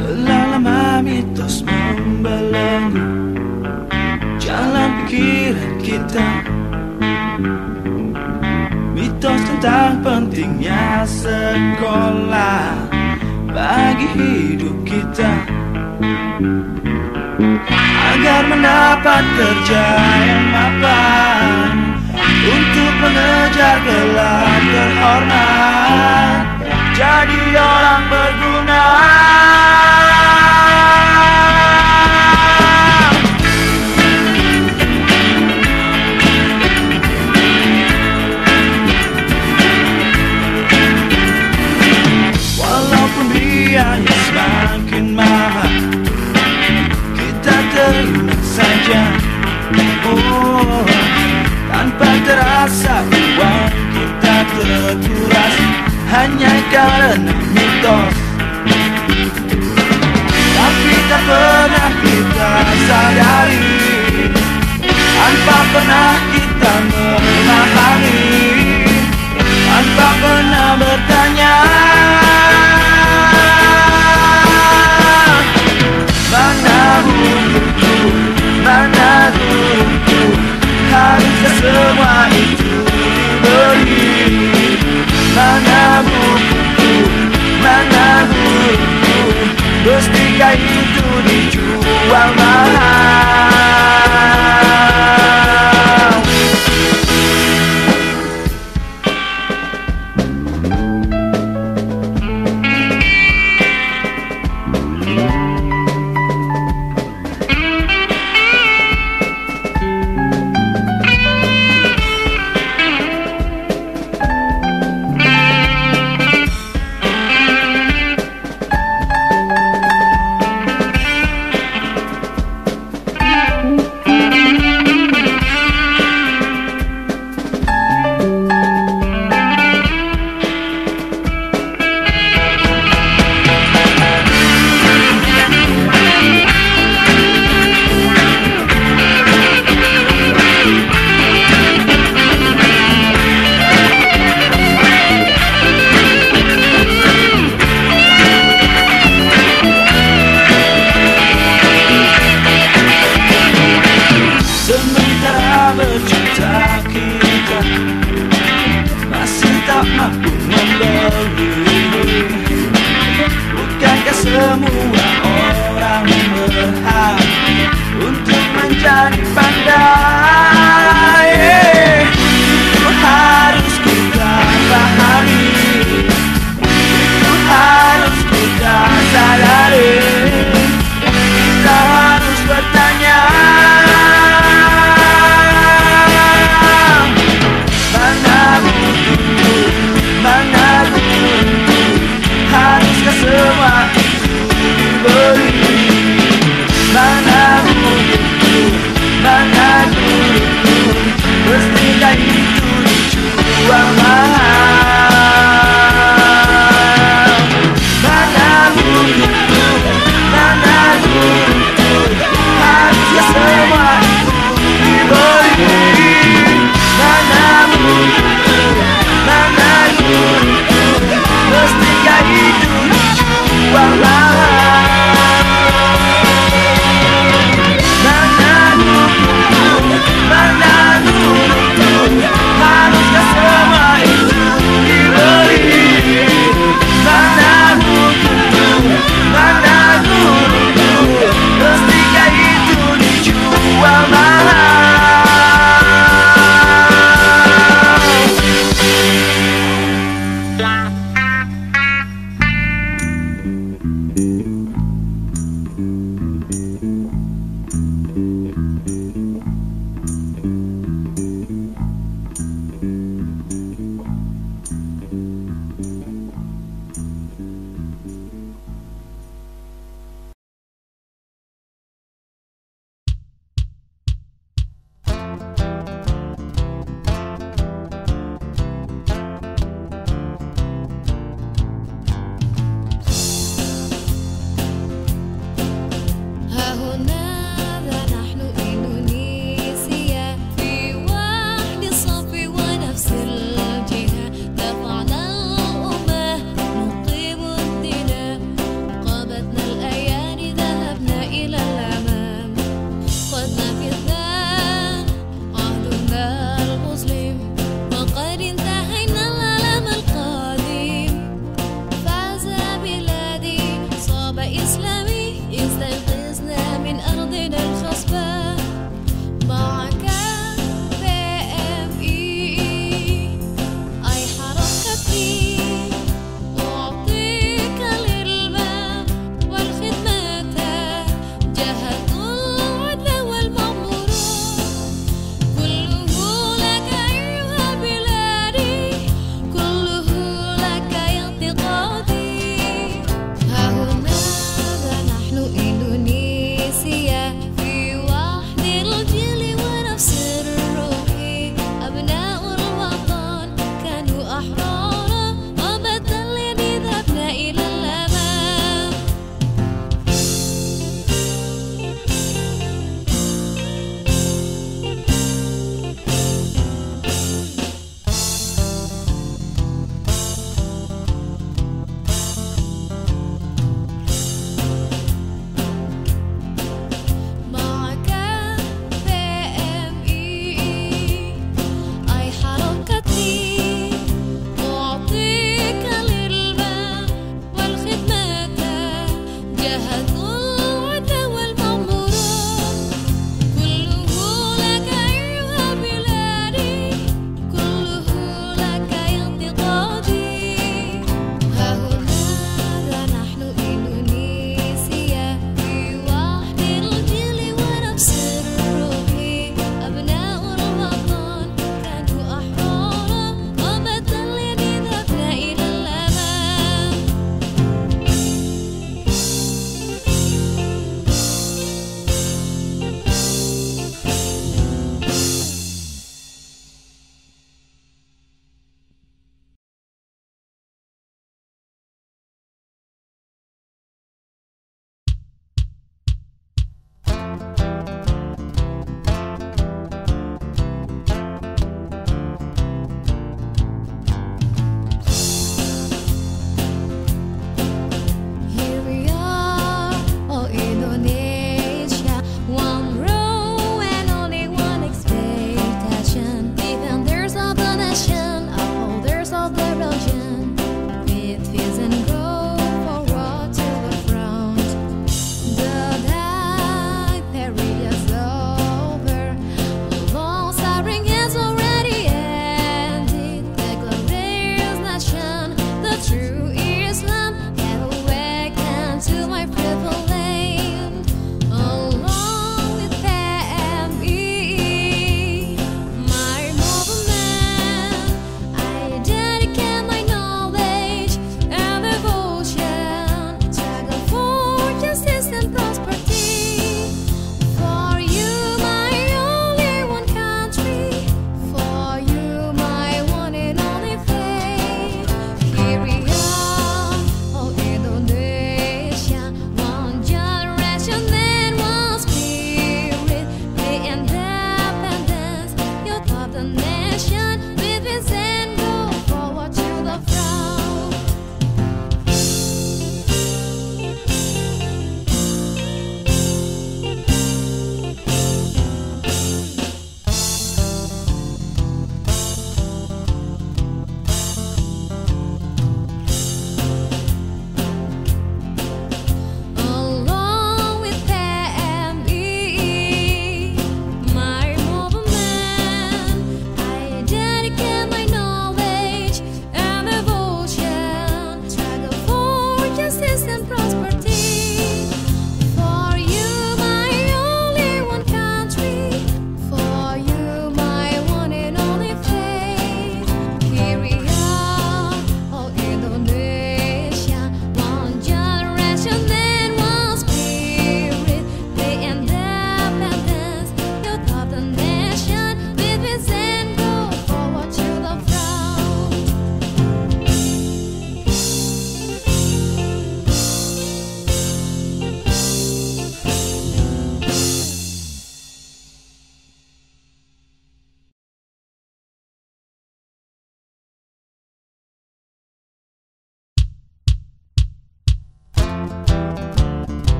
Telah lama mitos membelenggu jalan pikiran kita, mitos tentang pentingnya sekolah bagi hidup kita, agar mendapat kerja yang mapan untuk mengejar gelar terhormat, jadi orang berguna. Walaupun biaya semakin mahal, kita terima saja. Oh, tanpa terasa uang kita terkuras hanya karena mitos. Tapi tak pernah kita sadari, tanpa pernah kita memahami, tanpa pernah bertanya, mana bukuku, mana guruku, haruskah semua itu diberi? Mana bukuku, mana guruku, mestikah itu dijual mahal? Berjuta kita masih tak mampu membeli. Bukankah semua orang berhak untuk menjadi pandai? Itu harus kita pahami, itu harus kita sadari. Kita harus bertanya, haruskah semua itu diberi? Mana bukuku, mana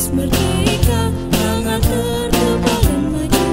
bebas merdeka, tangan terdepan maju.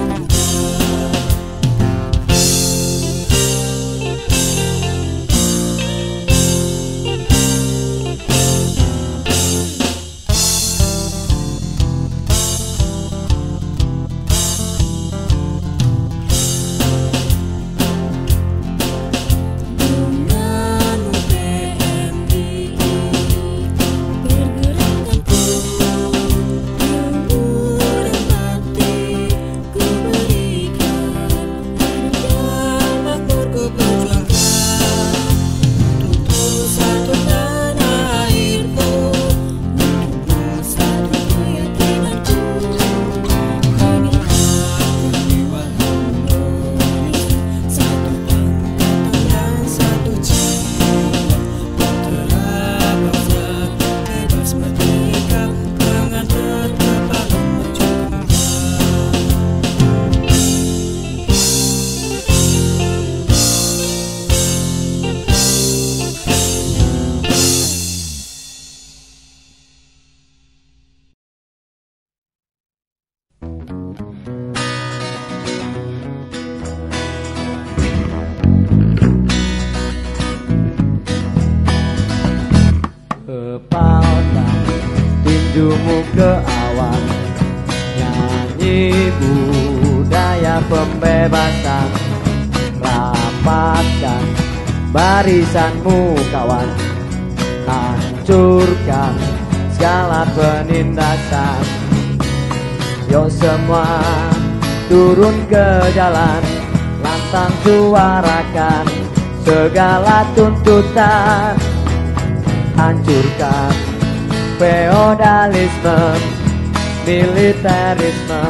Kepalkan tinjumu ke awan, nyanyi budaya pembebasan. Rapatkan barisanmu kawan, hancurkan segala penindasan. Yuk semua turun ke jalan, lantang suarakan segala tuntutan. Hancurkan feodalisme, militerisme,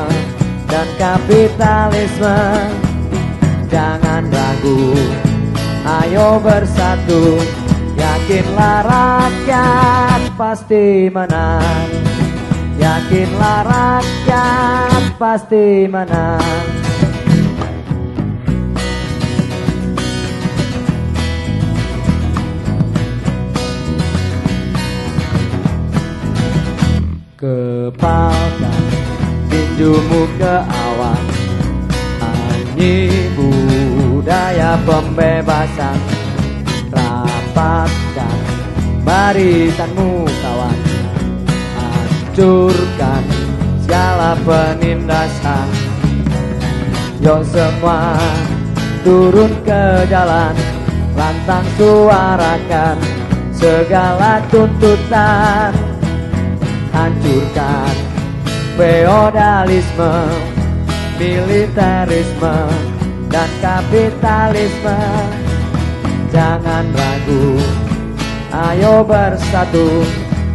dan kapitalisme. Jangan ragu, ayo bersatu. Yakinlah rakyat pasti menang. Yakinlah rakyat pasti menang. Kepalkan tinjumu ke awan, nyanyi budaya pembebasan. Rapatkan barisanmu kawan, hancurkan segala penindasan. Yuk semua turun ke jalan, lantang suarakan segala tuntutan. Hancurkan feodalisme, militerisme, dan kapitalisme. Jangan ragu, ayo bersatu.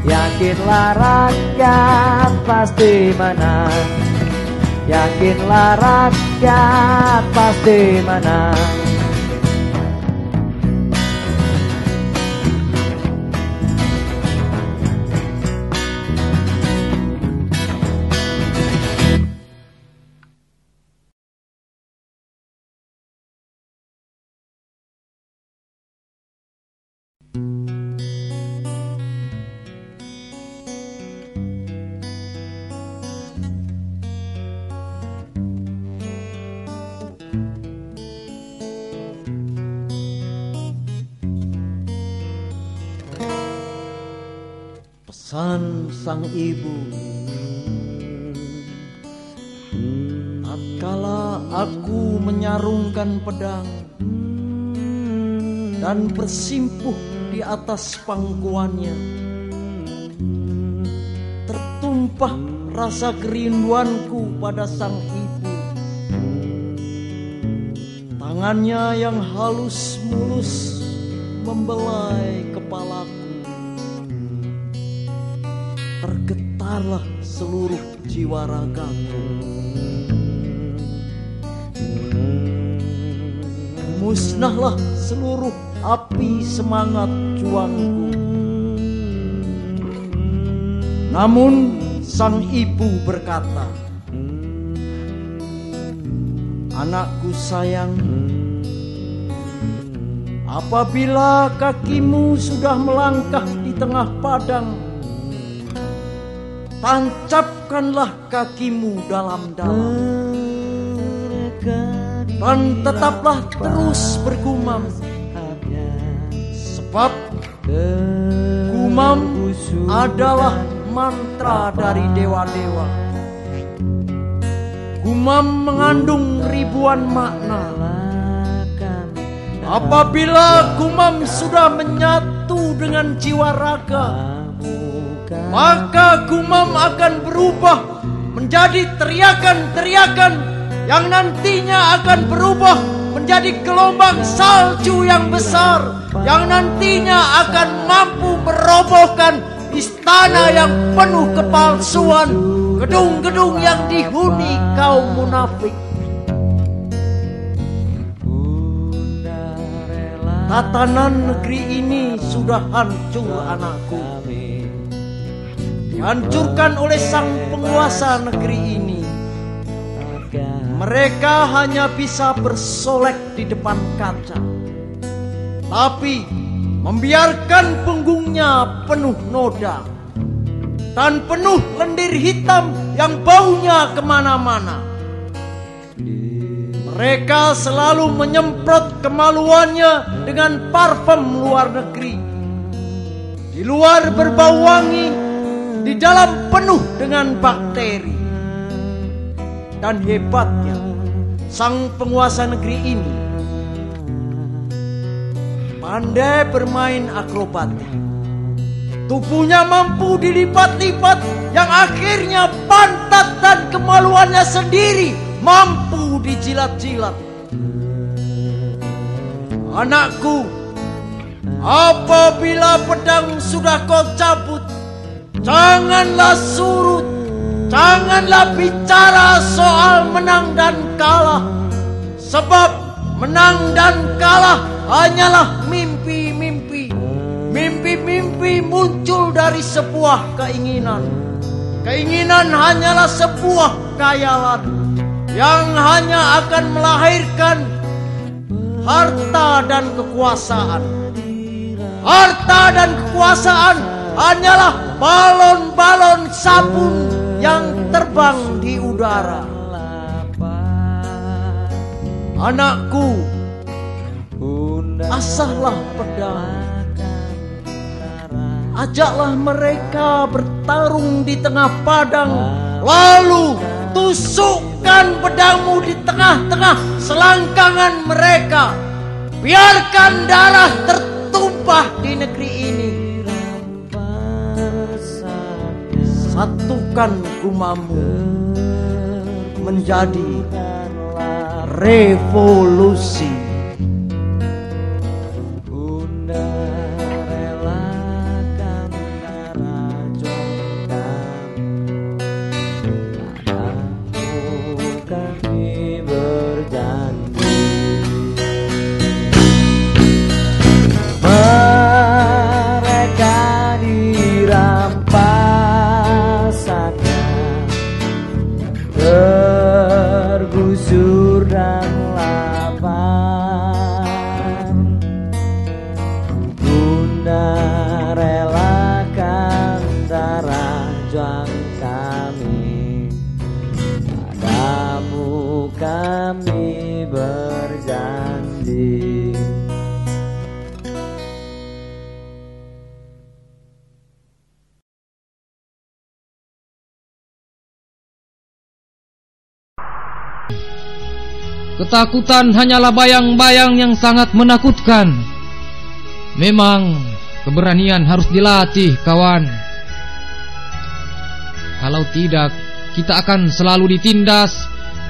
Yakinlah rakyat pasti menang. Yakinlah rakyat pasti menang. Pesan sang ibu, tatkala aku menyarungkan pedang dan bersimpuh di atas pangkuannya, tertumpah rasa kerinduanku pada sang ibu. Tangannya yang halus mulus membelai kepalaku. Tergetarlah seluruh jiwa ragaku. Musnahlah seluruh api semangat juangku. Namun sang ibu berkata, "Anakku sayang, apabila kakimu sudah melangkah di tengah padang, tancapkanlah kakimu dalam-dalam, dan tetaplah terus bergumam, sebab gumam adalah mantra dari dewa-dewa. Gumam mengandung ribuan makna. Apabila gumam sudah menyatu dengan jiwa raga, maka gumam akan berubah menjadi teriakan-teriakan yang nantinya akan berubah menjadi gelombang salju yang besar, yang nantinya akan mampu merobohkan istana yang penuh kepalsuan, gedung-gedung yang dihuni kaum munafik. Tatanan negeri ini sudah hancur, anakku. Dihancurkan oleh sang penguasa negeri ini. Mereka hanya bisa bersolek di depan kaca, tapi membiarkan punggungnya penuh noda dan penuh lendir hitam yang baunya kemana-mana. Mereka selalu menyemprot kemaluannya dengan parfum luar negeri. Di luar berbau wangi, di dalam penuh dengan bakteri. Dan hebatnya, sang penguasa negeri ini pandai bermain akrobatik. Tubuhnya mampu dilipat-lipat, yang akhirnya pantat dan kemaluannya sendiri mampu dijilat-jilat. Anakku, apabila pedang sudah kau cabut, janganlah surut, janganlah bicara soal menang dan kalah. Sebab menang dan kalah hanyalah mimpi-mimpi. Mimpi-mimpi muncul dari sebuah keinginan. Keinginan hanyalah sebuah khayalan yang hanya akan melahirkan harta dan kekuasaan. Harta dan kekuasaan hanyalah balon-balon sabun yang terbang di udara. Anakku, asahlah pedang. Ajaklah mereka bertarung di tengah padang, lalu tusukkan pedangmu di tengah-tengah selangkangan mereka. Biarkan darah tertumpah di negeri ini. Satukan gumamu menjadi revolusi. Ketakutan hanyalah bayang-bayang yang sangat menakutkan. Memang keberanian harus dilatih, kawan. Kalau tidak, kita akan selalu ditindas.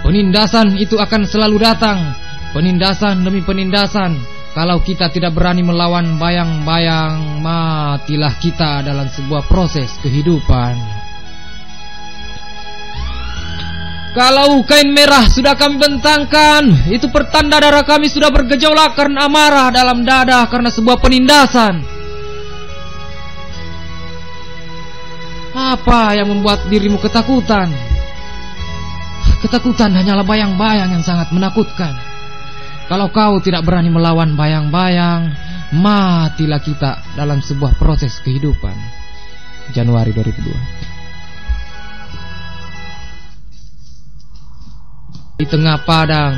Penindasan itu akan selalu datang. Penindasan demi penindasan. Kalau kita tidak berani melawan bayang-bayang, matilah kita dalam sebuah proses kehidupan. Kalau kain merah sudah kami bentangkan, itu pertanda darah kami sudah bergejolak karena amarah dalam dada karena sebuah penindasan. Apa yang membuat dirimu ketakutan? Ketakutan hanyalah bayang-bayang yang sangat menakutkan. Kalau kau tidak berani melawan bayang-bayang, matilah kita dalam sebuah proses kehidupan. Januari 2002. Di tengah padang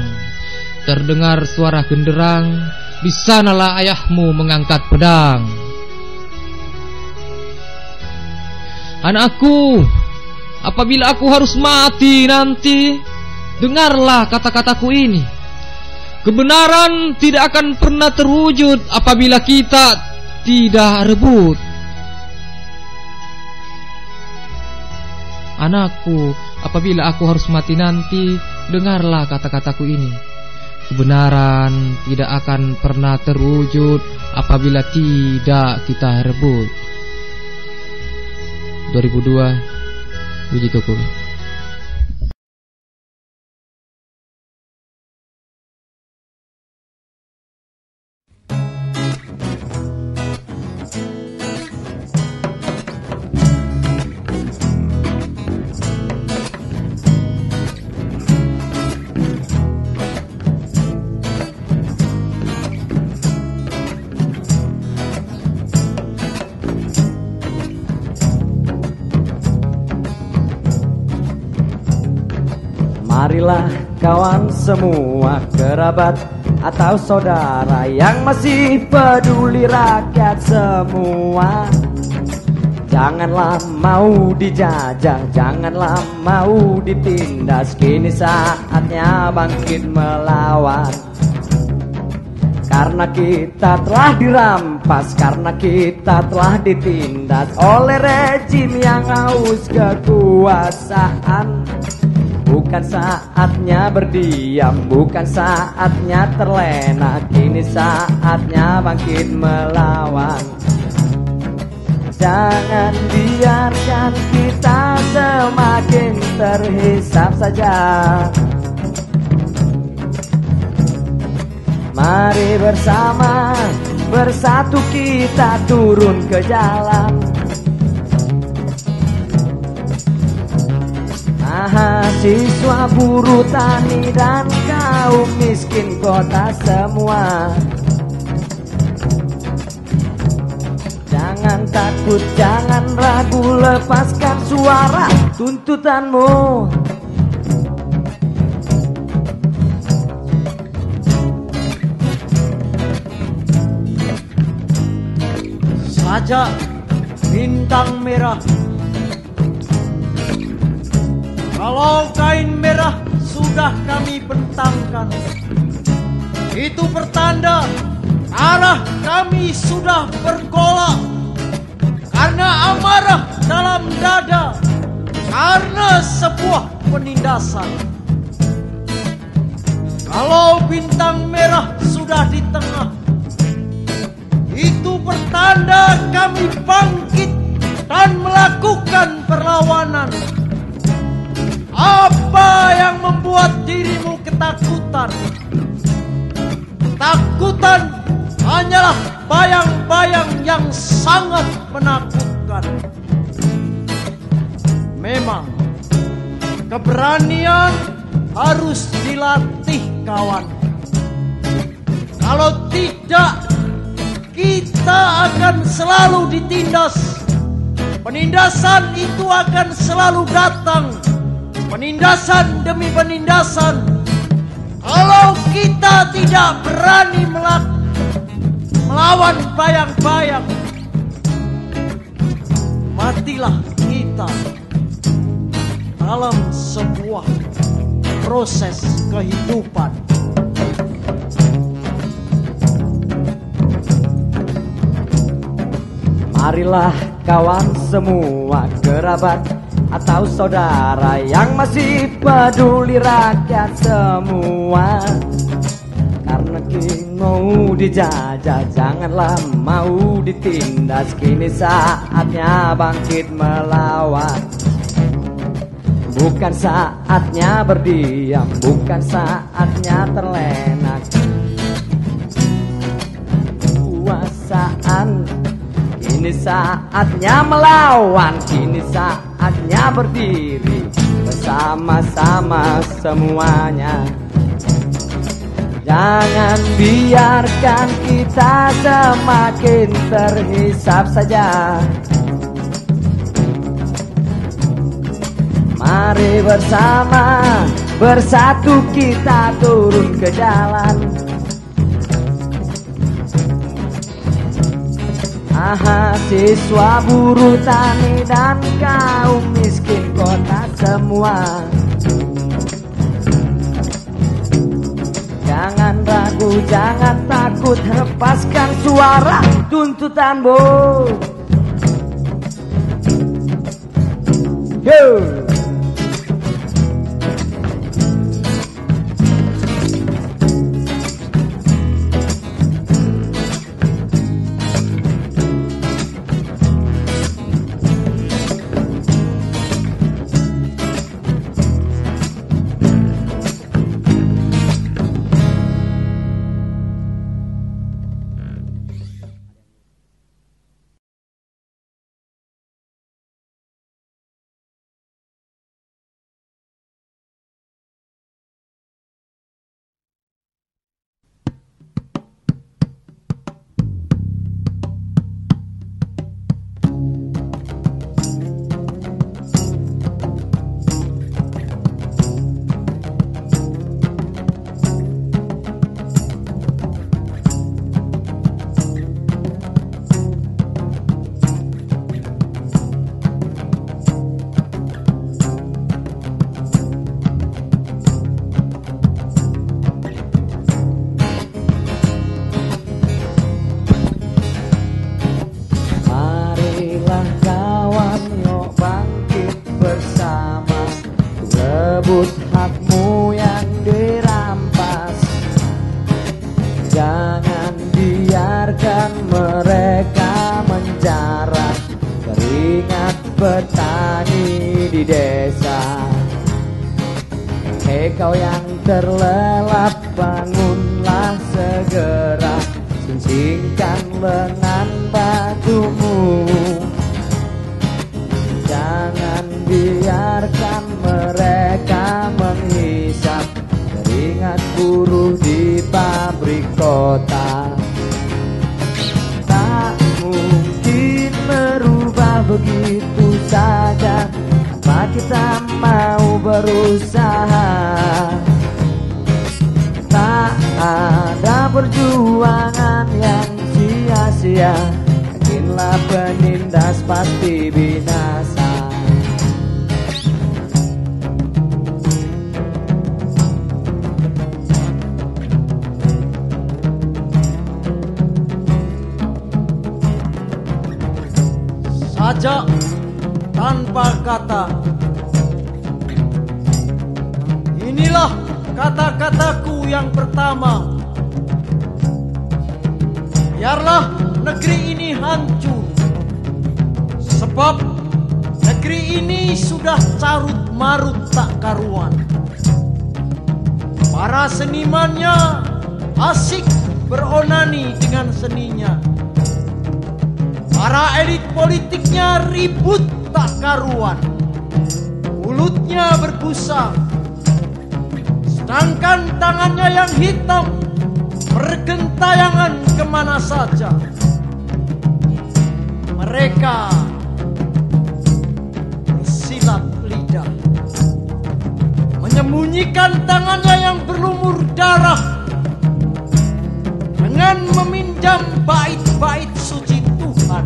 terdengar suara genderang, di sanalah ayahmu mengangkat pedang. Anakku, apabila aku harus mati nanti, dengarlah kata-kataku ini. Kebenaran tidak akan pernah terwujud apabila kita tidak rebut. Anakku, apabila aku harus mati nanti, dengarlah kata-kataku ini. Kebenaran tidak akan pernah terwujud apabila tidak kita rebut. 2002, Budi Kokul. Marilah kawan semua, kerabat atau saudara yang masih peduli rakyat semua. Janganlah mau dijajah, janganlah mau ditindas. Kini saatnya bangkit melawan. Karena kita telah dirampas, karena kita telah ditindas oleh rejim yang haus kekuasaan. Bukan saatnya berdiam, bukan saatnya terlena. Kini saatnya bangkit melawan. Jangan biarkan kita semakin terhisap saja. Mari bersama, bersatu kita turun ke jalan. Mahasiswa, buruh, tani, dan kaum miskin kota semua. Jangan takut, jangan ragu, lepaskan suara tuntutanmu. Sajak bintang merah, kalau kain merah sudah kami bentangkan, itu pertanda arah kami sudah bergolak. Karena amarah dalam dada, karena sebuah penindasan. Kalau bintang merah sudah di tengah, itu pertanda kami bangkit dan melakukan perlawanan. Apa yang membuat dirimu ketakutan? Ketakutan hanyalah bayang-bayang yang sangat menakutkan. Memang keberanian harus dilatih, kawan. Kalau tidak, kita akan selalu ditindas. Penindasan itu akan selalu datang. Penindasan demi penindasan. Kalau kita tidak berani melawan bayang-bayang, matilah kita dalam sebuah proses kehidupan. Marilah kawan semua, kerabat atau saudara yang masih peduli rakyat semua. Karena kini mau dijajah, janganlah mau ditindas. Kini saatnya bangkit melawan. Bukan saatnya berdiam, bukan saatnya terlena. Kekuasaan, kini saatnya melawan. Kini saatnya berdiri bersama-sama semuanya. Jangan biarkan kita semakin terhisap saja. Mari bersama, bersatu kita turun ke jalan. Aha, siswa buruh tani dan kaum miskin kota semua, jangan ragu, jangan takut, hempaskan suara tuntutan buruh. Yo! Rebut hakmu yang dirampas, jangan biarkan mereka menjarah keringat petani di desa. Hei kau yang terlelap, bangunlah segera, singkan lengan batumu. Jangan biarkan mereka menghisap keringat buruh di pabrik kota. Tak mungkin merubah begitu saja, apa kita mau berusaha? Tak ada perjuangan yang sia-sia, yakinlah penindas pasti binasa. Sajak tanpa kata. Inilah kata-kataku yang pertama. Biarlah negeri ini hancur, sebab negeri ini sudah carut marut tak karuan. Para senimannya asik beronani dengan seninya. Para elit politiknya ribut tak karuan, mulutnya berbusa, sedangkan tangannya yang hitam bergentayangan kemana saja. Mereka bersilat lidah, menyembunyikan tangannya yang berlumur darah dengan meminjam bait-bait suci Tuhan.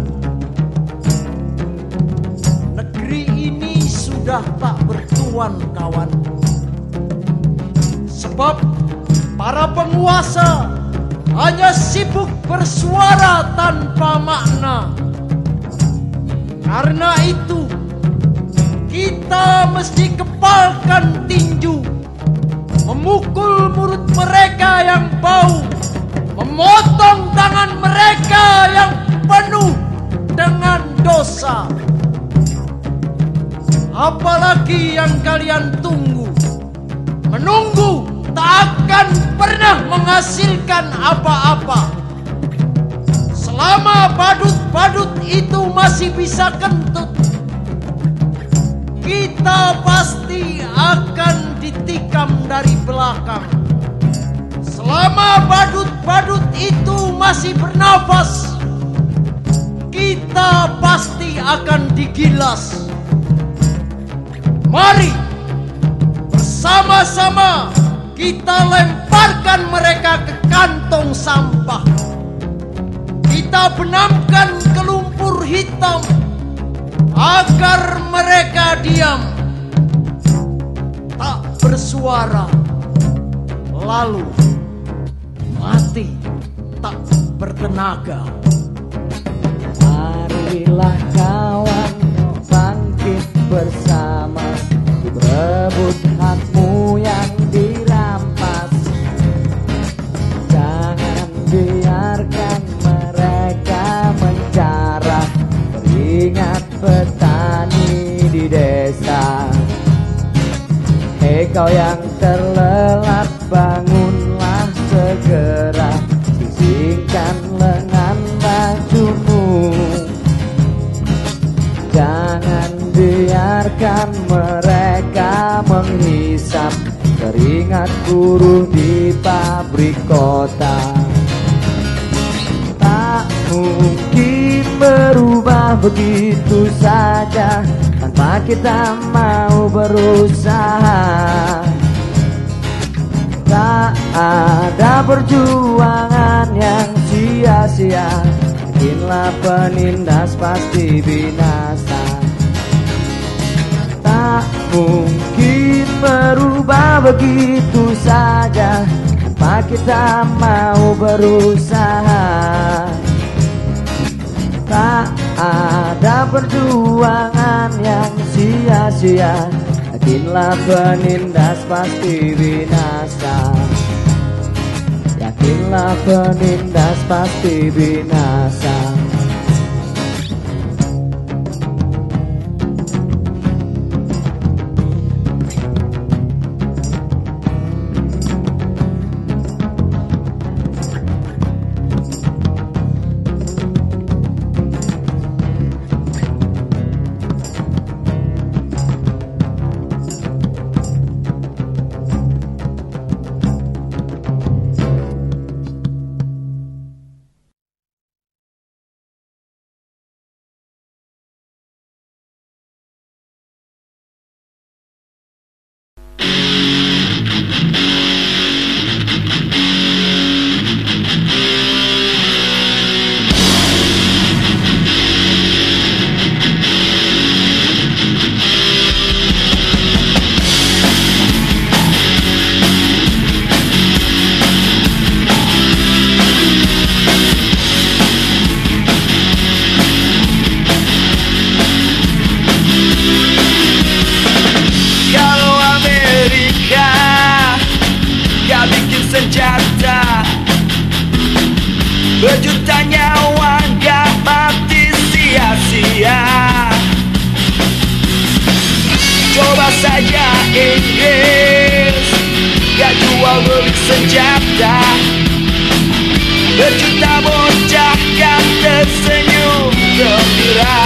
Negeri ini sudah tak bertuan, kawan, sebab para penguasa hanya sibuk bersuara tanpa makna. Karena itu kita mesti kepalkan tinju, memukul mulut mereka yang bau, memotong tangan mereka yang penuh dengan dosa. Apalagi yang kalian tunggu? Menunggu tak akan pernah menghasilkan apa-apa. Selama badut-badut itu masih bisa kentut, kita pasti akan ditikam dari belakang. Selama badut-badut itu masih bernafas, kita pasti akan digilas. Mari bersama Bersama-sama kita lemparkan mereka ke kantong sampah. Kita benamkan ke lumpur hitam agar mereka diam, tak bersuara, lalu mati tak bertenaga. Marilah kawan bangkit bersama, berebut hakmu yang dirampas. Jangan biarkan mereka menjarah keringat petani di desa. Hei kau yang terlelap, bangunlah segera, sisingkan lengan bajumu. Jangan biarkan mereka menghisap keringat buruh di pabrik kota. Tak mungkin berubah begitu saja tanpa kita mau berusaha. Tak ada perjuangan yang sia-sia, yakinlah penindas pasti binasa. Tak mungkin berubah begitu saja tanpa kita mau berusaha. Tak ada perjuangan yang sia-sia, yakinlah penindas pasti binasa. Yakinlah penindas pasti binasa. Berjuta nyawa gak mati sia-sia. Coba saja Inggris gak jual beli senjata. Berjuta bocah kan tersenyum gembira.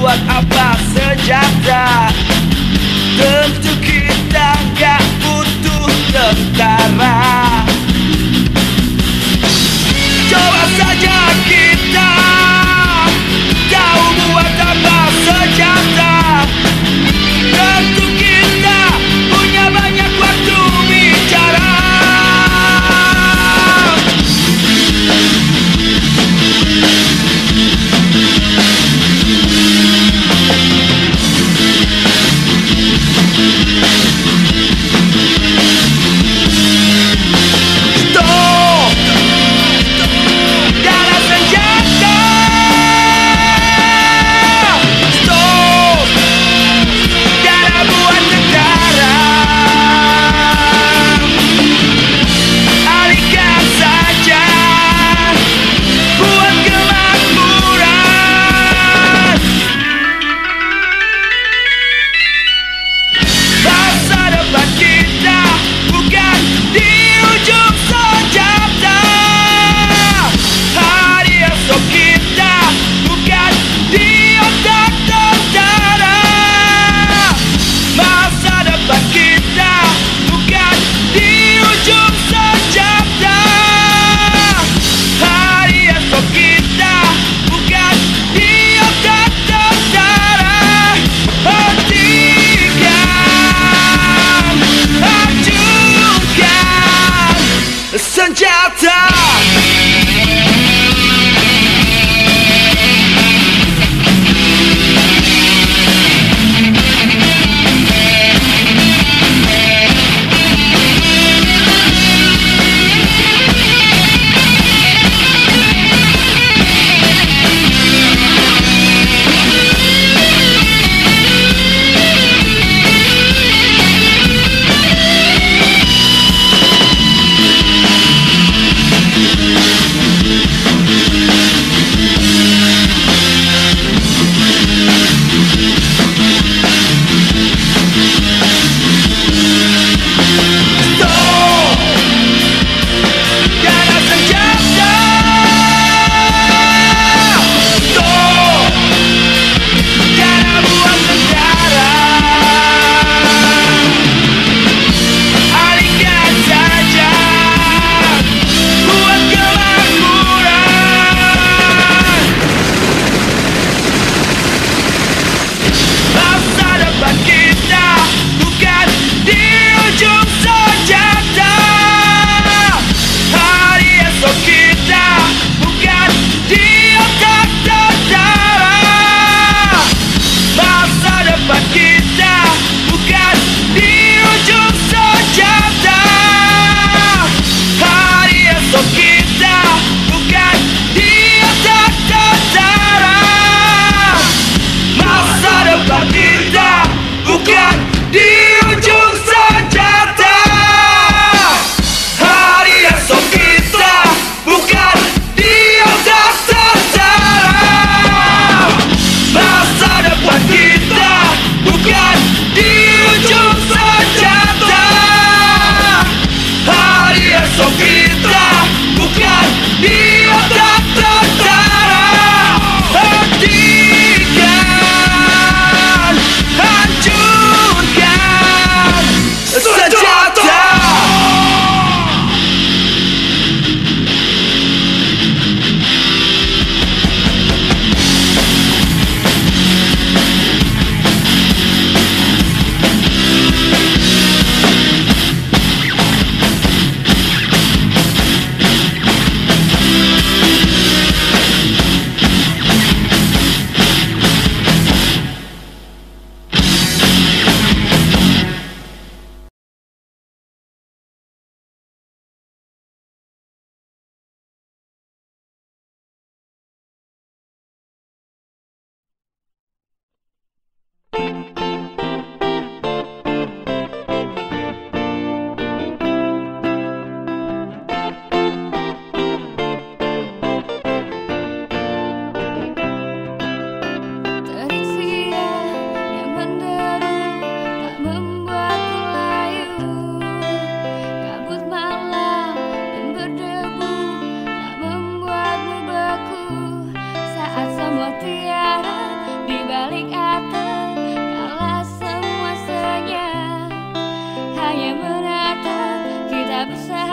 Buat apa senjata? Tentu kita gak butuh tentara.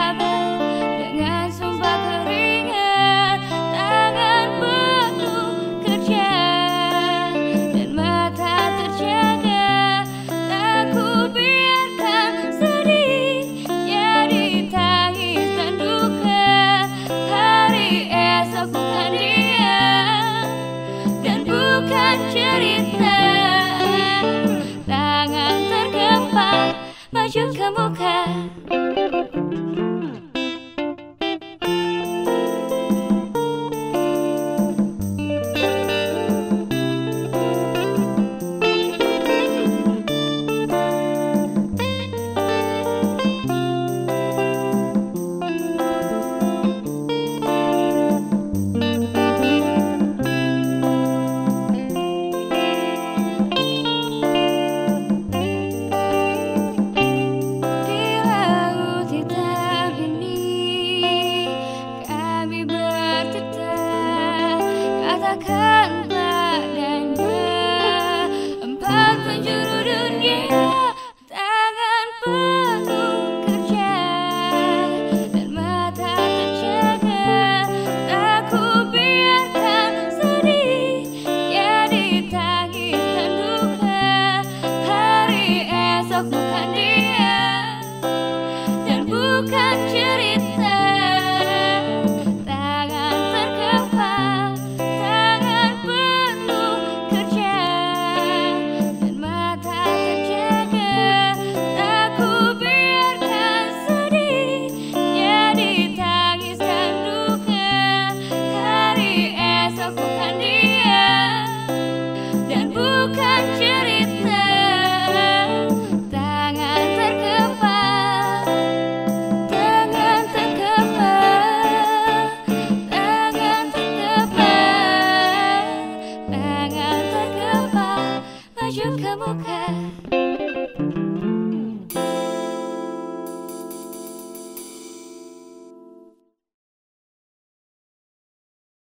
sabar dengan sumpah keringat, tangan penuh kerja dan mata terjaga. Tak ku biarkan sedih jadi tangis dan duka. Hari esok bukan dia dan bukan cerita. Tangan tergempar maju ke muka. Katakan padanya empat penjuru dunia, tangan penuh kerja dan mata terjaga. Tak ku biarkan sedih jadi tangis dan duka. Hari esok bukan dia dan bukan cerita. Bukan cerita, tangan tergempar, tangan tergempar, tangan tergempar, tangan tergempar, maju ke muka.